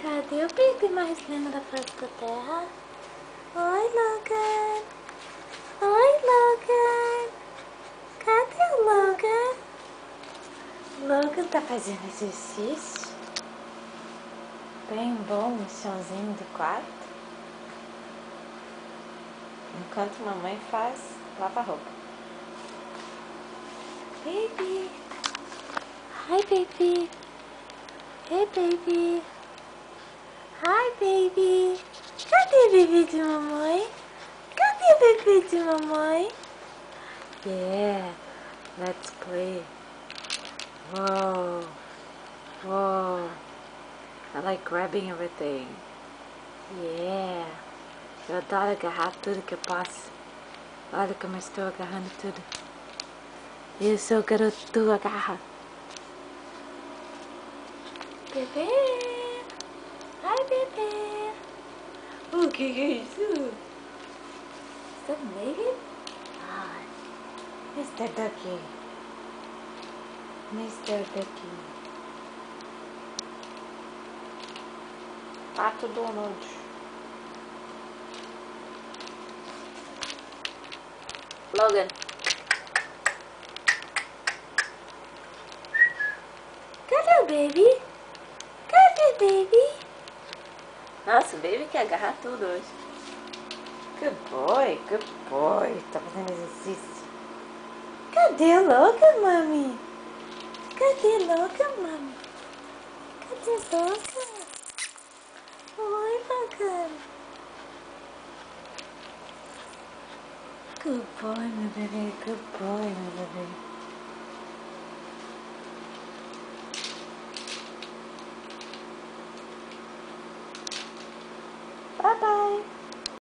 Cadê o bebê mais lindo da face da terra? Oi, Logan. Oi, Logan. Cadê o Logan? Logan tá fazendo exercício. Bem bom no chãozinho do quarto. Enquanto mamãe faz lava roupa. Baby. Hi, baby. Hey, baby. Hi, baby. Cadê o bebê de mamãe? Cadê o bebê de mamãe? Yeah, let's play. Whoa, whoa. I like grabbing everything. Yeah. Eu adoro agarrar tudo que eu posso. Olha como eu estou agarrando tudo. Eu sou o garoto agarra. Bebê. Ai, bebê. O que é isso? Is that naked? Ai, Mr. Ducky. Mr. Ducky. Pato Donald. Logan. Cadê o baby? Cadê o baby? Nossa, o baby quer agarrar tudo hoje. Good boy, good boy. Tá fazendo exercício. Cadê o Logan, mami? Cadê o Logan, mami? Cadê o Logan? Oi, Logan. Good boy, meu bebê. Good boy, meu bebê. Bye bye.